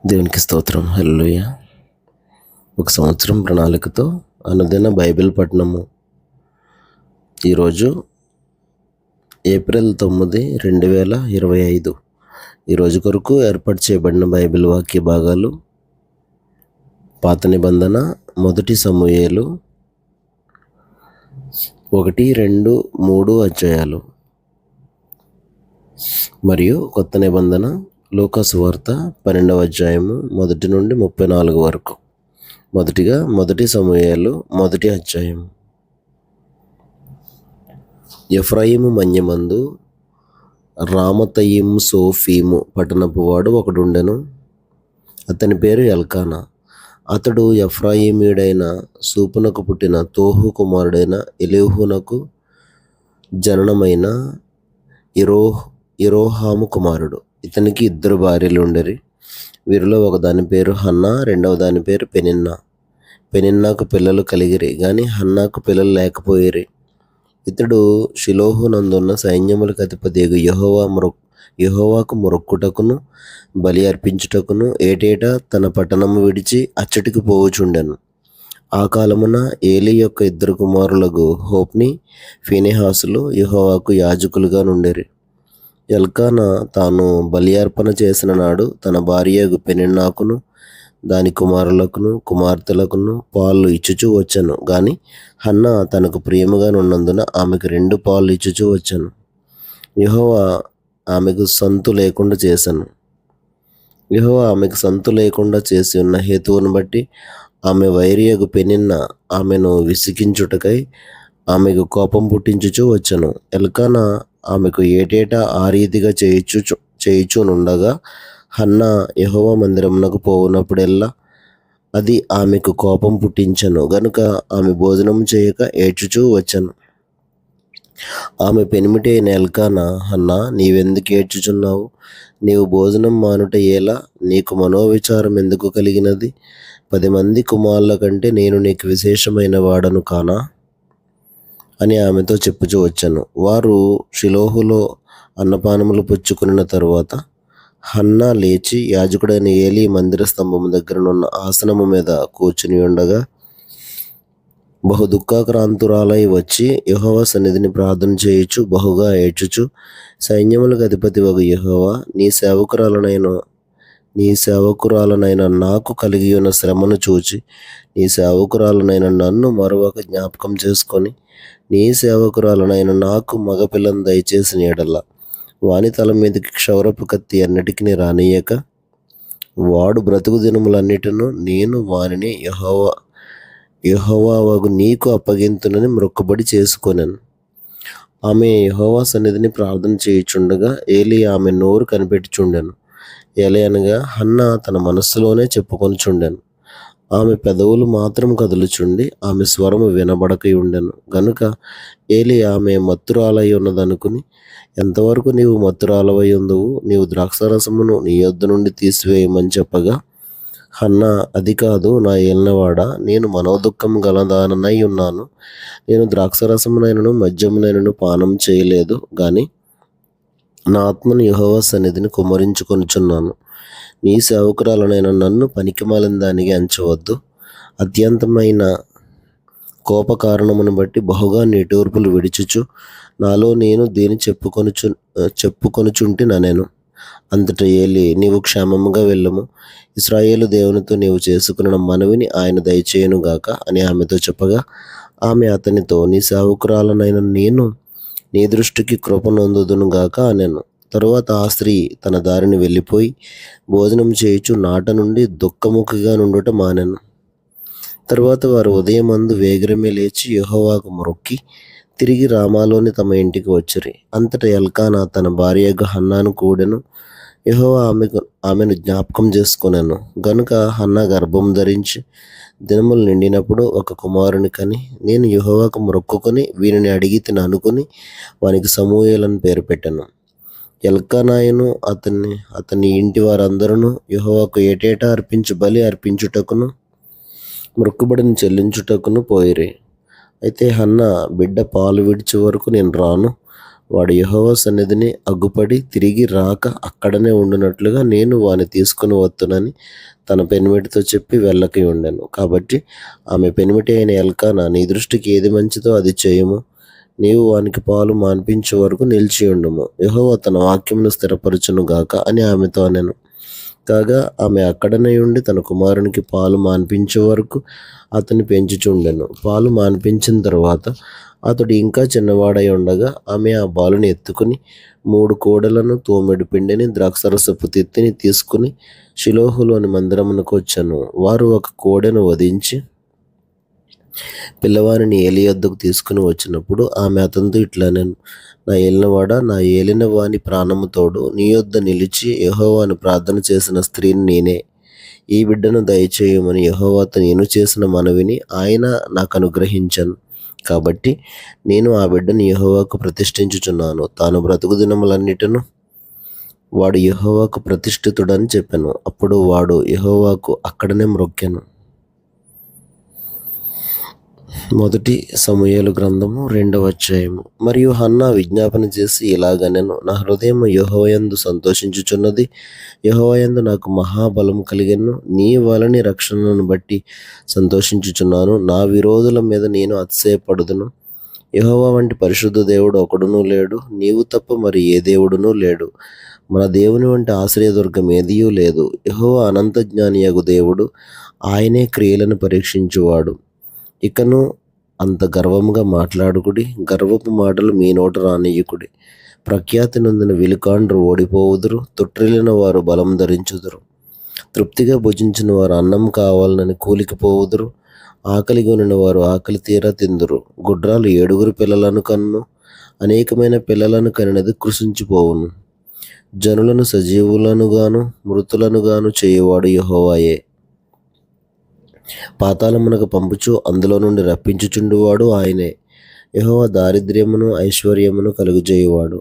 దేవునికి స్తోత్రం. హల్లెలూయా. ఒక సంవత్సరం ప్రణాళికతో అనుదిన బైబిల్ పఠనము. ఈరోజు ఏప్రిల్ 9, 2025. ఈరోజు కొరకు ఏర్పాటు చేయబడిన బైబిల్ వాక్య భాగాలు: పాత నిబంధన 1 సమూయేలు 1, 2, 3 అధ్యాయాలు, మరియు కొత్త నిబంధన లూకా సువార్త 12వ అధ్యాయము 1 నుండి 34 వరకు. మొదటిగా 1 సమూయేలు 1 అధ్యాయం. ఎఫ్రాయిము మన్యమందు రామతయిము సోఫీము పట్టణపు వాడు ఒకడుండెను. అతని పేరు ఎల్కానా. అతడు ఎఫ్రాయిమీడైన సూపునకు పుట్టిన తోహు కుమారుడైన ఎలీహునకు జననమైన యెరోహాము కుమారుడు. ఇతనికి 2 భార్యలు ఉండేరి. వీరిలో ఒకదాని పేరు హన్నా, రెండవ దాని పేరు పెనిన్నా. పెనిన్నాకు పిల్లలు కలిగిరి, గాని హన్నాకు పిల్లలు లేకపోయిరి. ఇతడు షిలోహు నందున్న సైన్యములకు అధిపతియగు యెహోవాకు మొరొక్కుటకును బలి అర్పించుటకును ఏటేటా తన పట్టణము విడిచి అచ్చటికి పోవుచుండెను. ఆ కాలమున ఏలీ యొక్క 2 కుమారులకు హోప్ని, ఫీనెహాసులు యెహోవాకు యాజకులుగా నుండిరి. ఎల్కానా తాను బలి అర్పణ చేసిన నాడు తన భార్యగు పెనిన్నాకును దాని కుమారులకును కుమార్తెలకును పాలు ఇచ్చుచూ వచ్చెను. గాని హన్నా తనకు ప్రియముగా నున్నందున ఆమెకు 2 పాలు ఇచ్చుచూ వచ్చెను. యెహోవా ఆమెకు సంతు లేకుండా చేసి ఉన్న హేతువును బట్టి ఆమె వైరియగు పెనిన్నా ఆమెను విసిగించుటకై ఆమెకు కోపం పుట్టించుచూ వచ్చెను. ఎల్కానా ఆమెకు ఏటేటా ఆ రీతిగా చేయుచునుండగా హన్నా యెహోవా మందిరమునకు పోవునప్పుడెల్లా అది ఆమెకు కోపం పుట్టించెను. గనుక ఆమె భోజనం చేయక ఏడ్చుచూ వచ్చెను. ఆమె పెనిమిటి అయిన ఎల్కానా, హన్నా, నీవెందుకు ఏడ్చుచున్నావు? నీవు భోజనం మానుట ఏలా? నీకు మనోవిచారం ఎందుకు కలిగినది? 10 మంది కుమారుల కంటే నేను నీకు విశేషమైన వాడను కానా అని ఆమెతో చెప్పుచూ వచ్చాను. వారు షిలోహులో అన్నపానములు పుచ్చుకున్న తరువాత హన్నా లేచి యాజకుడైన ఏలీ మందిర స్తంభము దగ్గరనున్న ఆసనము మీద కూర్చుని ఉండగా బహు దుఃఖాక్రాంతురాలై వచ్చి యెహోవా సన్నిధిని ప్రార్థన చేయుచు బహుగా ఏడ్చుచు, సైన్యములకు అధిపతివగు యెహోవా, నీ సేవకురాలనైన నాకు కలిగియున్న శ్రమను చూచి నీ సేవకురాలనైన నన్ను మరొక జ్ఞాపకం చేసుకొని నీ సేవకురాలనైన నాకు మగపిల్లను దయచేసిన యెడల వాని తల మీదకి క్షౌరపు కత్తి ఎన్నటికి రానియక వాడు బ్రతుకు దినములన్నిటిను నేను వానిని యెహోవావగు నీకు అప్పగింతునని మొక్కుబడి చేసుకొనెను. ఆమె యెహోవా సన్నిధిని ప్రార్థన చేయుచుండగా ఏలీ ఆమె నోరు కనిపెట్టుచుండెను. ఏలయనగా హన్నా తన మనస్సులోనే చెప్పుకొనుచుండెను. ఆమె పెదవులు మాత్రం కదులుచుండి ఆమె స్వరము వినబడకయుండెను. గనుక ఏలీ ఆమె మత్తురాలై ఉన్నదనుకుని, ఎంతవరకు నీవు మత్తురాలవై ఉందువు? నీవు ద్రాక్షారసమును నీ యొద్ద నుండి తీసివేయమని చెప్పగా హన్నా, అది కాదు నా ఏలినవాడా, నేను మనోదుఃఖం గలదాననై ఉన్నాను. నేను ద్రాక్షారసమునైనను మద్యమునైనను పానం చేయలేదు, గాని నా ఆత్మను యెహోవా సన్నిధిని కుమ్మరించుకొనుచున్నాను. నీ సేవకురాలనైన నన్ను పనికిమాలిన దానికి ఎంచవద్దు. అత్యంతమైన కోప కారణమును బట్టి బహుగా నిట్టూర్పులు విడుచుచు నాలో నేను దీని చెప్పుకొనుచుంటినెను. అంతటా ఏలీ, నీవు క్షేమముగా వెళ్ళము. ఇశ్రాయేలు దేవునితో నీవు చేసుకున్న మనవిని ఆయన దయచేయునుగాక అని ఆమెతో చెప్పగా ఆమె అతనితో, నీ సేవకురాలనైన నేను నీ దృష్టికి కృప నొందుదునుగాక అనెను. తరువాత ఆ స్త్రీ తన దారిని వెళ్ళిపోయి భోజనం చేయుచు నాట నుండి దుఃఖముఖిగా నుండుట మానెను. తరువాత వారు ఉదయమందు వేగిరమే లేచి యెహోవాకు మొరొక్కి తిరిగి రామాలోని తమ ఇంటికి వచ్చిరి. అంతటా ఎల్కానా తన భార్యగా హన్నాను కూడెను. యెహోవా ఆమెను జ్ఞాపకం చేసుకొనెను. గనుక హన్నా గర్భం ధరించి దినములు నిండినప్పుడు ఒక కుమారుని కని, నేను యెహోవాకు మొరొక్కుని వీనిని అడిగితిని అనుకుని వానికి సమూయేలని పేరు పెట్టెను. ఎల్కానాయును అతని ఇంటి వారందరూ యెహోవాకు ఏటేటా బలి అర్పించుటకును మొక్కుబడిని చెల్లించుటకును పోయిరి. అయితే హన్నా, బిడ్డ పాలు విడిచే వరకు నేను రాను, వాడు యెహోవా సన్నిధిని అగ్గుపడి తిరిగి రాక అక్కడనే ఉండునట్లుగా నేను వాని తీసుకుని వత్తునని తన పెనిమిటితో చెప్పి వెళ్ళకి ఉండెను. కాబట్టి ఆమె పెనిమిటి అయిన ఎల్కానా, నీ దృష్టికి ఏది మంచిదో అది చేయుము. నీవు వానికి పాలు మాన్పించే వరకు నిలిచి ఉండుము. యెహోవా తన వాక్యమును స్థిరపరచును గాక అని ఆమెతో అనెను. కాగా ఆమె అక్కడనే ఉండి తన కుమారునికి పాలు మాన్పించే వరకు అతన్ని పెంచుచుండెను. పాలు మాన్పించిన తరువాత అతడు ఇంకా చిన్నవాడై ఉండగా ఆమె ఆ బాలుని ఎత్తుకుని 3 కోడెలను, తోమెడు పిండిని, ద్రాక్షరసపు తిత్తిని తీసుకుని షిలోహులోని మందిరమునకు వచ్చెను. వారు ఒక కోడెను వధించి పిల్లవారిని ఏలి యొద్దకు తీసుకుని వచ్చినప్పుడు ఆమె అతనితో ఇట్లనెను, నా ఏలినవాడా, నా ఏలిన వాని ప్రాణము తోడు నీ యొద్ద నిలిచి యెహోవాను ప్రార్థన చేసిన స్త్రీని నేనే. ఈ బిడ్డను దయచేయమని యెహోవాతో నేను చేసిన మనవిని ఆయన నాకు అనుగ్రహించెను. కాబట్టి నేను ఆ బిడ్డను యెహోవాకు ప్రతిష్ఠించుచున్నాను. తాను బ్రతుకు దినములన్నిటిను వాడు యెహోవాకు ప్రతిష్ఠితుడని చెప్పెను. అప్పుడు వాడు యెహోవాకు అక్కడనే మ్రొక్కెను. 1 సమూయేలు గ్రంథము 2వ అధ్యాయము. మరియు హన్నా విజ్ఞాపన చేసి ఇలాగనెను, నా హృదయము యెహోవాయందు సంతోషించుచున్నది, యెహోవాయందు నాకు మహాబలము కలిగెను. నీ వలని రక్షణను బట్టి సంతోషించుచున్నాను. నా విరోధుల మీద నేను అతిశయపడుదును. యెహోవా వంటి పరిశుద్ధ దేవుడు ఒకడునూ లేడు, నీవు తప్ప మరి ఏ దేవుడునూ లేడు. మన దేవుని వంటి ఆశ్రయదుర్గం ఏదియూ లేదు. యెహోవా అనంత జ్ఞానియగు దేవుడు, ఆయనే క్రియలను పరీక్షించువాడు. ఇకను అంత గర్వముగా మాట్లాడుకుడి, గర్వపు మాటలు మీ నోట రానియ్యకుడి. ప్రఖ్యాతి నొందిన విలుకాండ్రు ఓడిపోవుదురు, తొట్టిల్లిన వారు బలం ధరించుదురు. తృప్తిగా భుజించిన వారు అన్నం కావాలని కూలికిపోవుదురు, ఆకలిగొనిన వారు ఆకలి తీరా తిందురు. గుడ్రాలు 7 పిల్లలను కన్ను, అనేకమైన పిల్లలను కనినది కృశించిపోవును. జనులను సజీవులను గాను మృతులను గాను చేయువాడు యెహోవాయే. పాతాళమునకు పంపుచు అందులో నుండి రప్పించుచుండువాడు ఆయనే. యెహోవా దారిద్ర్యమును ఐశ్వర్యమును కలుగజేయువాడు,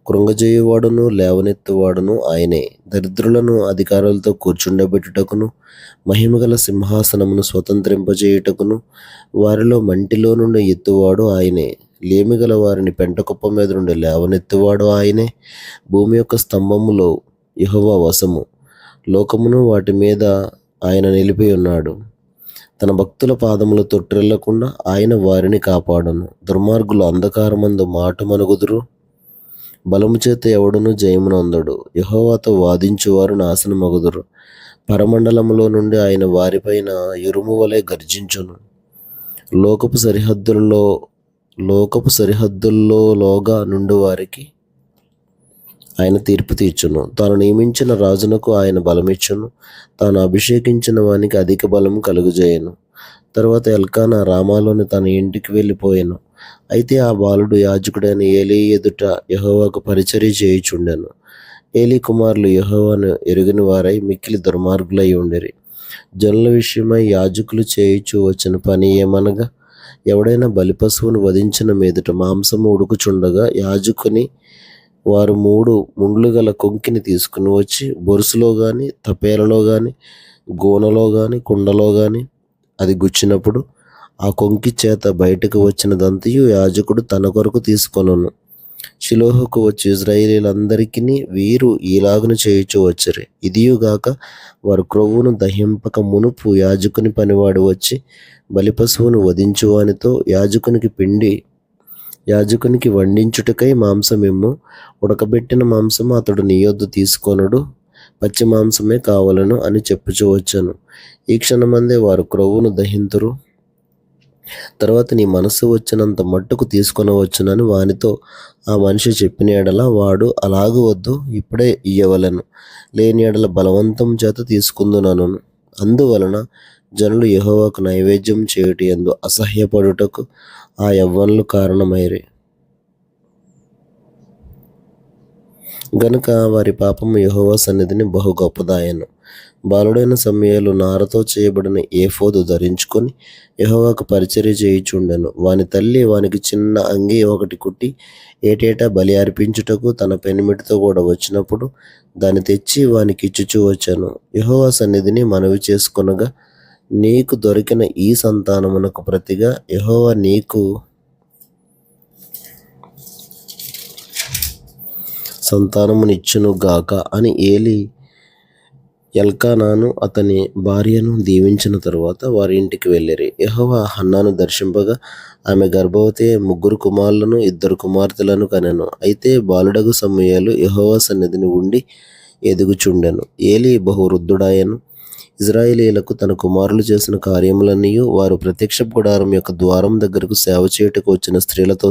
కృంగజేయువాడును లేవనెత్తువాడును ఆయనే. దరిద్రులను అధికారులతో కూర్చుండబెట్టుటకును, మహిమగల సింహాసనమును స్వతంత్రింపజేయుటకును వారిలో మంటిలో నుండి ఎత్తువాడు ఆయనే. లేమిగల వారిని పెంటకుప్ప మీద నుండి లేవనెత్తువాడు ఆయనే. భూమి యొక్క స్తంభములో యెహోవా వశము, లోకమును వాటి మీద ఆయన నిలిపి ఉన్నాడు. తన భక్తుల పాదములు తొట్టిల్లకుండా ఆయన వారిని కాపాడును. దుర్మార్గులు అంధకారమందు మాటుమనుగుదురు, బలము చేత ఎవడును జయమునందడు. యెహోవాతో వాదించువారు నాశనమగుదురు. పరమండలములో నుండి ఆయన వారిపైన ఇరుము వలె గర్జించును. లోకపు సరిహద్దుల్లోగా నుండి వారికి ఆయన తీర్పు తీర్చును. తాను నియమించిన రాజునకు ఆయన బలమిచ్చును. తాను అభిషేకించిన వానికి అధిక బలము కలుగజేయను. తరువాత ఎల్కానా రామాలోని తన ఇంటికి వెళ్ళిపోయెను. అయితే ఆ బాలుడు యాజకుడైన ఏలీ ఎదుట యెహోవాకు పరిచర్య చేయుచుండెను. ఏలీ కుమారులు యెహోవాను ఎరుగని వారై మిక్కిలి దుర్మార్గులై ఉండిరి. జనుల విషయమై యాజకులు చేయుచు వచ్చిన పని ఏమనగా, ఎవడైనా బలిపశువును వధించిన మీదట మాంసము ఉడుకుచుండగా యాజకుని వారు 3 ముండ్లు గల కొంకిని తీసుకుని వచ్చి బొరుసులో గాని, తపేలలో గాని, గోనెలో గాని, కుండలో గాని అది గుచ్చినప్పుడు ఆ కొంకి చేత బయటకు వచ్చినదంతయు యాజకుడు తన కొరకు తీసుకొనును. షిలోహుకు వచ్చి ఇశ్రాయేలీయులందరికిని వీరు ఈలాగున చేయుచు వచ్చిరి. ఇదియుగాక వారు క్రొవ్వును దహింపక మునుపు యాజకుని పనివాడు వచ్చి బలిపశువును వధించువానితో యాజకునికి వండించుటకై మాంసమిమ్ము, ఉడకబెట్టిన మాంసము అతడు నీ యొద్ద తీసుకొనడు, పచ్చి మాంసమే కావలను అని చెప్పుచూ వచ్చాను. ఈ క్షణమందే వారు క్రొవ్వును దహింతురు. తర్వాత నీ మనస్సు వచ్చినంత మట్టుకు తీసుకొనవచ్చునని వానితో ఆ మనిషి చెప్పిన ఎడల వాడు అలాగు వద్దు, ఇప్పుడే ఇయ్యవలెను, లేని ఎడల బలవంతం చేత తీసుకుందునను. అందువలన జనులు యెహోవాకు నైవేద్యం చేయుట యందు అసహ్యపడుటకు ఆ యవ్వనులు కారణమైరి. గనుక వారి పాపము యెహోవా సన్నిధిని బహు గొప్పదాయెను. బాలుడైన సమూయేలు నారతో చేయబడిన ఏఫోదు ధరించుకొని యెహోవాకు పరిచర్య చేయుచుండెను. వాని తల్లి వానికి చిన్న అంగి ఒకటి కుట్టి ఏటేటా బలి అర్పించుటకు తన పెనిమిటితో కూడా వచ్చినప్పుడు దాన్ని తెచ్చి వానికి ఇచ్చుచూ వచ్చాను. యెహోవా సన్నిధిని మనవి చేసుకొనగా, నీకు దొరికిన ఈ సంతానమునకు ప్రతిగా యెహోవా నీకు సంతానమునిచ్చును గాక అని ఏలి ఎల్కానాను అతని భార్యను దీవించిన తరువాత వారి ఇంటికి వెళ్ళిరి. యెహోవా హన్నాను దర్శింపగా ఆమె గర్భవతి అయి 3 కుమారులను 2 కుమార్తెలను కనెను. అయితే బాలుడగు సమూయేలు యెహోవా సన్నిధిని ఉండి ఎదుగుచుండెను. ఏలి బహు వృద్ధుడాయెను. ఇశ్రాయేలీయులకు తన కుమారులు చేసిన కార్యములన్నీయు వారు ప్రత్యక్షపు గుడారం యొక్క ద్వారం దగ్గరకు సేవ చేయుటకు వచ్చిన స్త్రీలతో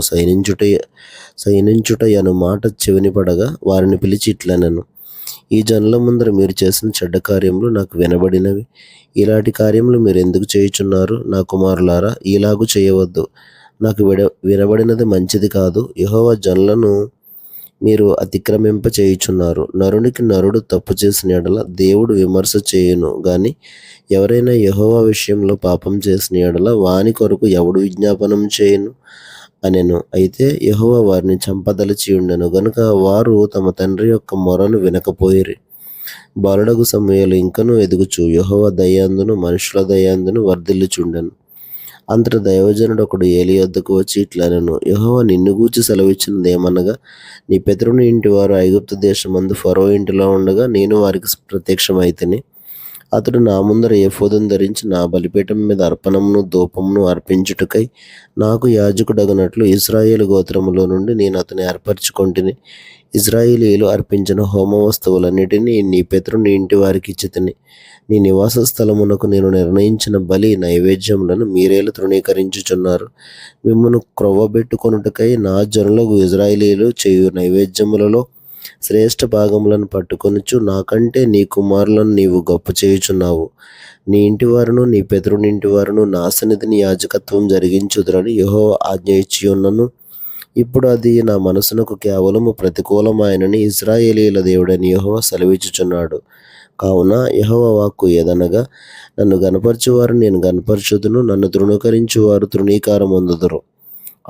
శయనించుట అను మాట చెవిని పడగా వారిని పిలిచి ఇట్లనెను, ఈ జనుల ముందర మీరు చేసిన చెడ్డ కార్యములు నాకు వినబడినవి. ఇలాంటి కార్యములు మీరు ఎందుకు చేయుచున్నారు? నా కుమారులారా, ఇలాగు చేయవద్దు. నాకు వినబడినది మంచిది కాదు. యెహోవా జనులను మీరు అతిక్రమింప చేయుచున్నారు. నరునికి నరుడు తప్పు చేసిన యెడల దేవుడు విమర్శ చేయును గాని, ఎవరైనా యెహోవా విషయంలో పాపం చేసిన యెడల వాని కొరకు ఎవడు విజ్ఞాపనం చేయును అనెను. అయితే యెహోవా వారిని చంపదలచి ఉండెను గనుక వారు తమ తండ్రి యొక్క మొరను వినకపోయిరి. బాలుడగు సమూయేలు ఇంకనూ ఎదుగుచు యెహోవా దయందును మనుషుల దయందును వర్ధిల్లుచుండెను. అంతటా దైవజనుడు ఒకడు ఏలి యొద్దకు వచ్చి ఇట్లనెను, యెహోవా నిన్ను గూర్చి సెలవిచ్చినదేమనగా, నీ పితరుని ఇంటి వారు ఐగుప్తు దేశమందు ఫరో ఇంటిలో ఉండగా నేను వారికి ప్రత్యక్షమైతిని. అతడు నా ముందర ఏఫోదును ధరించి నా బలిపీఠం మీద అర్పణమును ధూపమును అర్పించుటకై నాకు యాజకుడగునట్లు ఇశ్రాయేలు గోత్రములో నుండి నేను అతని ఏర్పరచుకొంటిని. ఇశ్రాయేలీయులు అర్పించిన హోమ వస్తువులన్నిటినీ నీ పితరుని ఇంటి వారికి ఇచ్చితిని. నీ నివాస స్థలమునకు నేను నిర్ణయించిన బలి నైవేద్యములను మీరేలా తృణీకరించుచున్నారు. మిమ్మును క్రొవ్వబెట్టుకొనుటకై నా జనులకు ఇశ్రాయేలీయులు చేయు నైవేద్యములలో శ్రేష్ఠ భాగములను పట్టుకొనుచు నాకంటే నీ కుమారులను నీవు గొప్ప చేయుచున్నావు. నీ ఇంటివారును నీ పితరుని ఇంటివారును నా సన్నిధిని యాజకత్వం జరిగించుదురని యెహోవా ఆజ్ఞ ఇచ్చి ఉన్నను. ఇప్పుడు అది నా మనసునకు కేవలము ప్రతికూలమాయనని ఇశ్రాయేలీయుల దేవుడైన యెహోవా సెలవిచ్చుచున్నాడు. కావున యెహోవా వాక్కు ఏదనగా, నన్ను గనపరచువారు నేను గనపరచుదును, నన్ను తృణీకరించువారు తృణీకారమొందుదురు.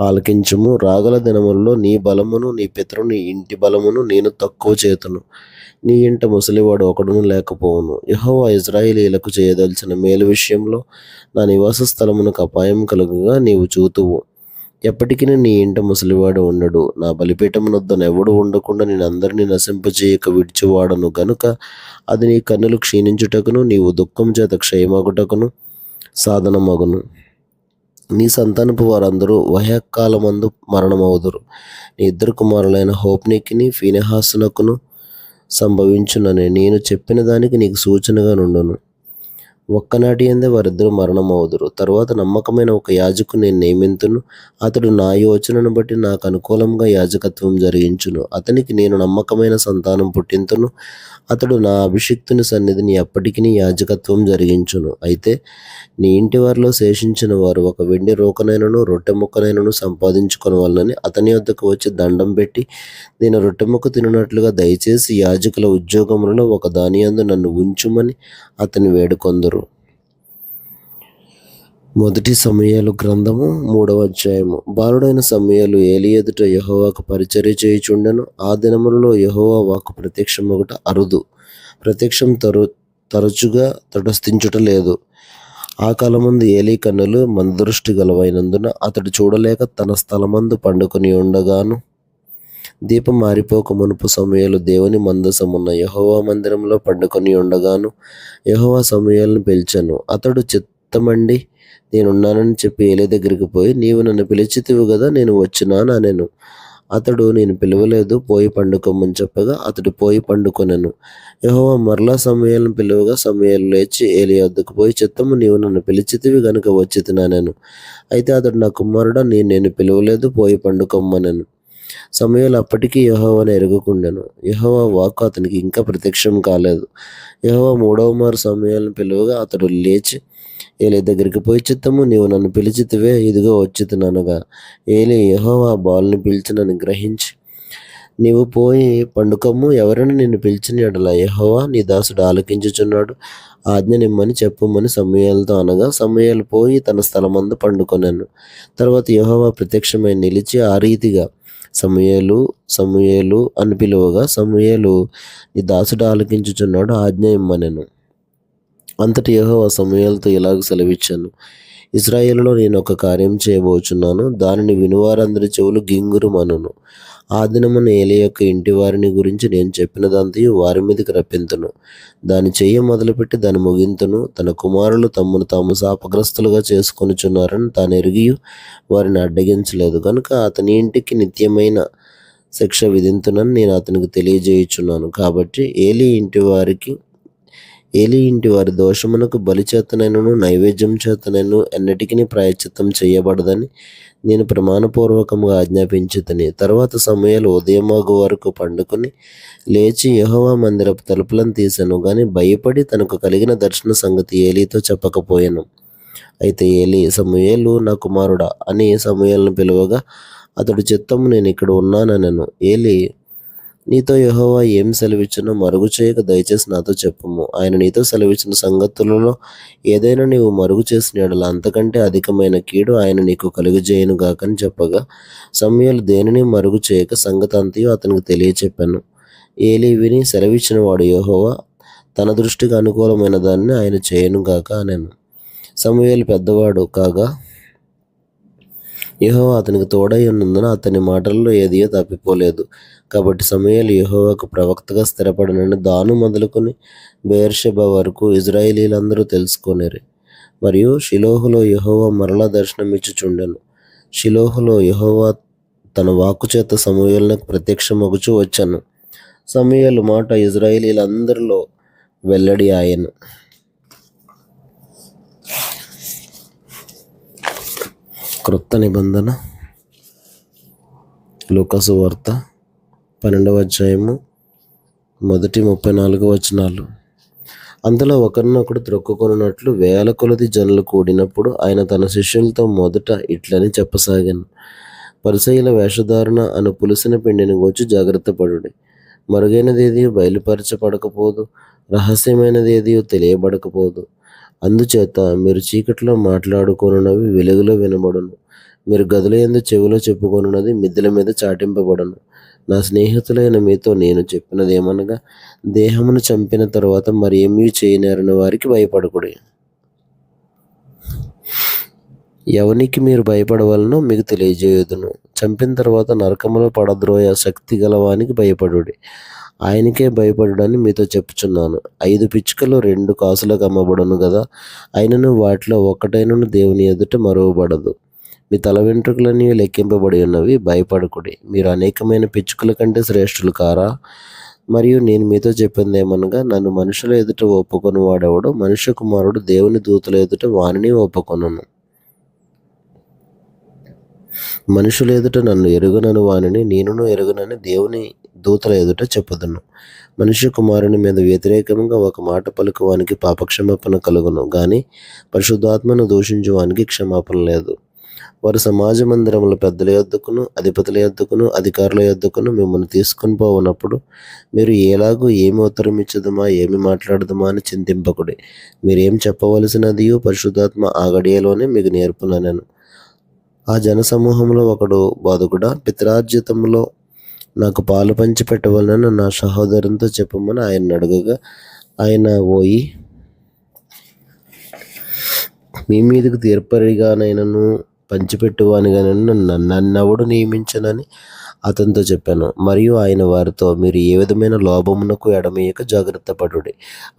ఆలకించుము. రాగల దినములలో నీ బలమును నీ పితరుని ఇంటి బలమును నేను తక్కువ చేతును. నీ ఇంట ముసలివాడు ఒకడును లేకపోవును. యెహోవా ఇశ్రాయేలీయులకు చేయదలిచిన మేలు విషయంలో నా నివాస స్థలమునకు అపాయం కలుగగా నీవు చూతువు. ఎప్పటికీ నీ ఇంట ముసలివాడు ఉండడు. నా బలిపీఠమునొద్దనెవడు ఉండకుండా నేను అందరినీ నశింపచేయక విడిచివాడను గనుక అది నీ కన్నులు క్షీణించుటకును నీవు దుఃఖం చేత క్షయమగుటకును సాధనమగును. నీ సంతానపు వారందరూ వయఃకాలమందు మరణమవుదురు. నీ 2 కుమారులైన హోప్నీకిని ఫీనెహాసునకును సంభవించునని నేను చెప్పిన దానికి నీకు సూచనగా నుండును. ఒక్కనాటి యందే వారిద్దరూ మరణమవుదురు. తరువాత నమ్మకమైన ఒక యాజకుని నేను నియమింతును. అతడు నా యోచనను బట్టి నాకు అనుకూలంగా యాజకత్వం జరిగించును. అతనికి నేను నమ్మకమైన సంతానం పుట్టింతును. అతడు నా అభిషిక్తుని సన్నిధిని ఎప్పటికీ యాజకత్వం జరిగించును. అయితే నీ ఇంటి వారిలో శేషించిన వారు ఒక వెండి రూకనైనను రొట్టె ముక్కనైనను సంపాదించుకొనవలెనని అతని వద్దకు వచ్చి దండం పెట్టి, నేను రొట్టె ముక్క తినున్నట్లుగా దయచేసి యాజకుల ఉద్యోగములలో ఒక దానియందు నన్ను ఉంచుమని అతని వేడుకొందురు. 1 సమూయేలు గ్రంథము 3వ అధ్యాయము. బాలుడైన సమూయేలు ఏలి ఎదుట యెహోవాకు పరిచర్య చేయుచుండెను. ఆ దినములలో యెహోవా వాక్కు ప్రత్యక్షమగుట అరుదు. ప్రత్యక్షం తరచుగా తటస్థించుట లేదు. ఆ కాలమందు ఏలి కన్నులు మందదృష్టి గలవైనందున అతడు చూడలేక తన స్థలమందు పండుకొని ఉండగాను, దీపం ఆరిపోక మునుపు సమూయేలు దేవుని మందసమున్న యెహోవా మందిరంలో పండుకొని ఉండగాను యెహోవా సమూయేలును పిలిచెను. అతడు చిత్తమండి నేనున్నానని చెప్పి ఏలి దగ్గరికి పోయి, నీవు నన్ను పిలిచితివి గదా, నేను వచ్చినాను అనెను. అతడు, నేను పిలవలేదు, పోయి పండుకోమని చెప్పగా అతడు పోయి పండుకొనెను. యెహోవా మరలా సమూయేలును పిలువగా సమూయేలు లేచి ఏలి వద్దకు పోయి, చిత్తము, నీవు నన్ను పిలిచితివి గనుక వచ్చితినెను. అయితే అతడు, నా కుమారుడా, నేను పిలవలేదు, పోయి పండుకొమ్మనెను. సమూయేలు అప్పటికీ యెహోవాను ఎరుగకుండెను. యెహోవా వాక్కు అతనికి ఇంకా ప్రత్యక్షం కాలేదు. యెహోవా 3వ మారు సమూయేలును పిలువగా అతడు లేచి ఏలి దగ్గరికి పోయి, చిత్తము, నీవు నన్ను పిలిచితివే, ఇదిగో వచ్చితిననగా ఏలి యెహోవా బాలుని పిలిచినని గ్రహించి, నీవు పోయి పండుకొమ్ము, ఎవరైనా నిన్ను పిలిచిన యెడల యెహోవా నీ దాసుడు ఆలకించుచున్నాడు, ఆజ్ఞ నిమ్మని చెప్పుమని సమూయేలుతో అనగా సమూయేలు పోయి తన స్థలమందు పండుకొనెను. తర్వాత యెహోవా ప్రత్యక్షమై నిలిచి ఆ రీతిగా, సమూయేలు సమూయేలు అని పిలువగా సమూయేలు, నీ దాసుడు ఆలకించుచున్నాడు, ఆజ్ఞ ఇమ్మనెను. అంతటి యెహోవా సమూయేలుతో ఇలాగ సెలవిచ్చాను, ఇశ్రాయేలులో నేను ఒక కార్యం చేయబోచున్నాను, దానిని వినువారందరి చెవులు గింగురుమనును. ఆ దినమున ఏలి యొక్క ఇంటి వారిని గురించి నేను చెప్పినదంతయు వారి మీదకి రప్పింతును. దాని చెయ్య మొదలుపెట్టి దాని ముగింతును. తన కుమారులు తమ్మును తాము శాపగ్రస్తులుగా చేసుకొనుచున్నారని తాను ఎరిగియు వారిని అడ్డగించలేదు కనుక అతని ఇంటికి నిత్యమైన శిక్ష విధింతునని నేను అతనికి తెలియజేయుచున్నాను. కాబట్టి ఏలి ఇంటి వారి దోషమునకు బలి చేతనైనను నైవేద్యం చేతనైనను ఎన్నటికీ ప్రాయశ్చిత్తం చేయబడదని నేను ప్రమాణపూర్వకంగా ఆజ్ఞాపించితిని. తర్వాత సమూయేలు ఉదయమాగు వరకు పండుకొని లేచి యెహోవా మందిరపు తలుపులను తీసెను గాని భయపడి తనకు కలిగిన దర్శన సంగతి ఏలీతో చెప్పకపోయాను. అయితే ఏలి, సమూయేలు నా కుమారుడా అని సమూయేలును పిలువగా అతడు చిత్తము నేను ఇక్కడ ఉన్నాననెను. ఏలి, నీతో యెహోవా ఏం సెలవిచ్చునో మరుగు చేయక దయచేసి నాతో చెప్పుము. ఆయన నీతో సెలవిచ్చిన సంగతులలో ఏదైనా నీవు మరుగు చేసిన యెడల అంతకంటే అధికమైన కీడు ఆయన నీకు కలుగజేయును గాకని చెప్పగా సమూయేలు దేనిని మరుగు చేయక సంగతి అంతయు అతనికి తెలియచెప్పాను. ఏలి విని, సెలవిచ్చిన వాడు యెహోవా తన దృష్టికి అనుకూలమైన దాన్ని ఆయన చేయను గాక అనెను. సమూయేలు పెద్దవాడు కాగా యెహోవా అతనికి తోడై ఉన్నందున అతని మాటల్లో ఏదియో తప్పిపోలేదు. కాబట్టి సమూయేలు యెహోవాకు ప్రవక్తగా స్థిరపడినని దాను మొదలుకొని బెయేర్షెబా వరకు ఇశ్రాయేలీయులందరూ తెలుసుకొనిరి. మరియు షిలోహులో యెహోవా మరలా దర్శనమిచ్చుచుండెను. షిలోహులో యెహోవా తన వాక్కు చేత సమూయేలునకు ప్రత్యక్షమగుచూ వచ్చెను. సమూయేలు మాట ఇశ్రాయేలీయులందరిలో వెల్లడి ఆయెను. క్రొత్త నిబంధన లూకాసు వార్త 12వ అధ్యాయము మొదటి 34 వచనాలు. అందులో ఒకరినొకడు త్రొక్కుకొనున్నట్లు వేల కొలది జనులు కూడినప్పుడు ఆయన తన శిష్యులతో మొదట ఇట్లని చెప్పసాగాను. పరిసయ్యుల వేషధారణ అను పులిసిన పిండిని గూర్చి జాగ్రత్త పడుడి. మరుగైనదేది బయలుపరచబడకపోదు, రహస్యమైనదేది తెలియబడకపోదు. అందుచేత మీరు చీకట్లో మాట్లాడుకొనున్నవి వెలుగులో వినబడును, మీరు గదుల యందు చెవిలో చెప్పుకొనున్నది మిద్దెల మీద చాటింపబడును. నా స్నేహితులైన మీతో నేను చెప్పినదేమనగా, దేహమును చంపిన తరువాత మరి ఏమీ చేయనేరని వారికి భయపడకుడి. ఎవనికి మీరు భయపడవలనో మీకు తెలియజేయుదును. చంపిన తర్వాత నరకములో పడద్రోయ శక్తి గలవానికి భయపడుడి. ఆయనకే భయపడుడని మీతో చెప్పుచున్నాను. 5 పిచ్చుకలు 2 కాసులకు అమ్మబడును గదా, అయినను వాటిలో ఒక్కటైనను దేవుని ఎదుట మరువబడదు. మీ తల వెంట్రుకలన్నీ లెక్కింపబడి ఉన్నవి, భయపడకుడి. మీరు అనేకమైన పిచ్చుకల కంటే శ్రేష్ఠులు కారా? మరియు నేను మీతో చెప్పిందేమనగా, నన్ను మనుషుల ఎదుట ఒప్పుకొని వాడెవడో మనుష్య కుమారుడు దేవుని దూతల ఎదుట వానిని ఒప్పుకొనును. మనుషుల ఎదుట నన్ను ఎరుగనను వానిని నేనును ఎరుగనని దేవుని దూతల ఎదుట చెప్పుదును. మనుష్య కుమారుని మీద వ్యతిరేకంగా ఒక మాట పలుకు వానికి పాపక్షమాపణ కలుగును గాని పరిశుద్ధాత్మను దూషించు వానికి క్షమాపణ లేదు. వారు సమాజ మందిరముల పెద్దల యొద్దకును అధిపతుల యొద్దకును అధికారుల యొద్దకును మిమ్మల్ని తీసుకొని పోవునప్పుడు మీరు ఎలాగూ ఏమి ఉత్తరం ఇచ్చదమా ఏమి మాట్లాడదమా అని చింతింపకుడి. మీరేం చెప్పవలసినదియో పరిశుద్ధాత్మ ఆ గడియలోనే మీకు నేర్పుననెను. ఆ జనసమూహంలో ఒకడు, బోధకుడా, పిత్రార్జితములో నాకు పాలు పంచి పెట్టవలనని నా సహోదరునితో చెప్పమని ఆయన అడగగా, ఆయన పోయి మీ మీదకు తీర్పరిగానైనను పంచిపెట్టువానిగానైనా నన్నెవడు నియమించనని అతనితో చెప్పాను. మరియు ఆయన వారితో, మీరు ఏ విధమైన లోభమునకు ఎడమయ్యక జాగ్రత్త పడుడి.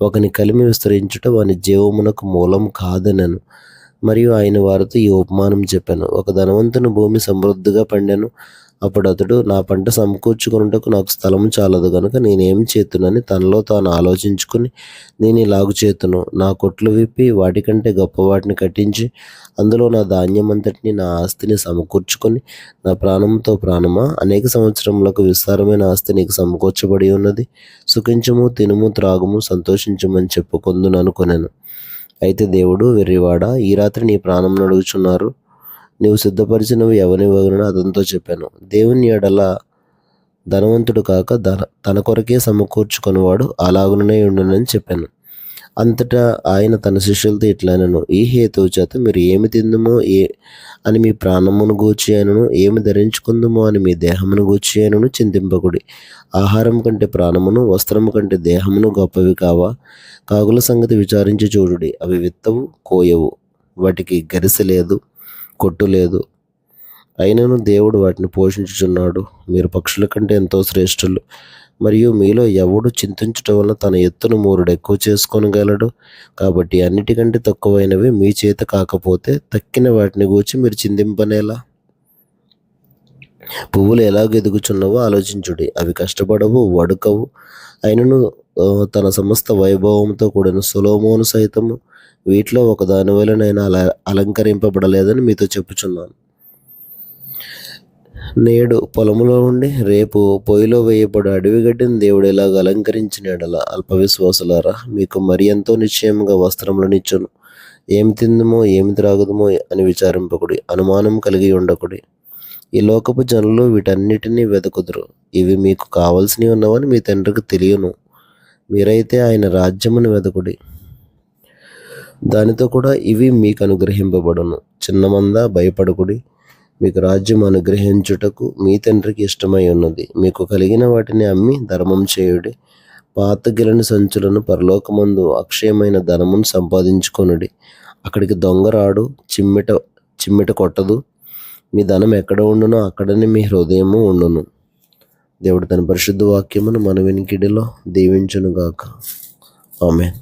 ఒకని కలిమి విస్తరించుట వాని జీవమునకు మూలం కాదనెను. మరియు ఆయన వారితో ఈ ఉపమానం చెప్పాను. ఒక ధనవంతుని భూమి సమృద్ధిగా పండాను. అప్పుడు అతడు, నా పంట సమకూర్చుకొనుటకు నాకు స్థలము చాలదు గనుక నేనేం చేతునని తనలో తాను ఆలోచించుకుని, నేను ఇలాగు చేతును, నా కొట్లు విప్పి వాటికంటే గొప్ప వాటిని కట్టించి అందులో నా ధాన్యమంతటిని నా ఆస్తిని సమకూర్చుకొని, నా ప్రాణంతో ప్రాణమా, అనేక సంవత్సరములకు విస్తారమైన ఆస్తి నీకు సమకూర్చబడి ఉన్నది, సుఖించుము, తినుము, త్రాగుము, సంతోషించుమని చెప్పుకొందును అనుకొనెను. అయితే దేవుడు, వెర్రివాడా, ఈ రాత్రి నీ ప్రాణం అడుగుచున్నారు, నీవు సిద్ధపరిచినవి ఎవనివ్వగలను అతనితో చెప్పాను. దేవుని ఎడల ధనవంతుడు కాక తన కొరకే సమకూర్చుకునేవాడు అలాగుననే ఉండునని చెప్పాను. అంతటా ఆయన తన శిష్యులతో ఇట్లనెను, ఈ హేతువు చేత మీరు ఏమి తిందుమో అని మీ ప్రాణమును గూర్చి అయినను, ఏమి ధరించుకుందుమో అని మీ దేహమును గూర్చి అయినను చింతింపకుడి. ఆహారం కంటే ప్రాణమును, వస్త్రము కంటే దేహమును గొప్పవి కావా? కాగుల సంగతి విచారించి చూడుడి. అవి విత్తవు, కోయవు, వాటికి గరిసె లేదు, కొట్టు లేదు, అయినను దేవుడు వాటిని పోషించుచున్నాడు. మీరు పక్షుల కంటే ఎంతో శ్రేష్ఠులు. మరియు మీలో ఎవడు చింతించుట వలన తన ఎత్తును 3 ఎక్కువ చేసుకొనగలడు? కాబట్టి అన్నిటికంటే తక్కువైనవి మీ చేత కాకపోతే తక్కిన వాటిని గూర్చి మీరు చింతింపనేలా? పువ్వులు ఎలాగ ఎదుగుచున్నవో ఆలోచించుడి. అవి కష్టపడవు, వడుకవు. అయినను తన సమస్త వైభవంతో కూడిన సొలొమోను సైతము వీటిలో ఒక దాని వలనైనా అలంకరింపబడలేదని మీతో చెప్పుచున్నాను. నేడు పొలములో ఉండి రేపు పొయ్యిలో వేయబడు అడవి గడ్డిని దేవుడు ఎలాగ అలంకరించిన యెడల అల్పవిశ్వాసులారా, మీకు మరి ఎంతో నిశ్చయముగా వస్త్రములనిచ్చును. ఏమి తిందుమో ఏమి త్రాగుదుమో అని విచారింపకుడి, అనుమానం కలిగి ఉండకుడి. ఈ లోకపు జనులు వీటన్నిటినీ వెదకుదురు. ఇవి మీకు కావలసినవి ఉన్నవని మీ తండ్రికి తెలియను. మీరైతే ఆయన రాజ్యమును వెదకుడి, దానితో కూడా ఇవి మీకు అనుగ్రహింపబడును. చిన్నమంద, భయపడకుడి. మీకు రాజ్యం అనుగ్రహించుటకు మీ తండ్రికి ఇష్టమై ఉన్నది. మీకు కలిగిన వాటిని అమ్మి ధర్మం చేయుడి. పాతగిలని సంచులను పరలోకమందు అక్షయమైన ధనమును సంపాదించుకొనుడి. అక్కడికి దొంగ రాడు, చిమ్మెట కొట్టదు. మీ ధనం ఎక్కడ ఉండునో అక్కడనే మీ హృదయము ఉండును. దేవుడు తన పరిశుద్ధ వాక్యమును మన వినికిడిలో దీవించునుగాక. ఆమేన్.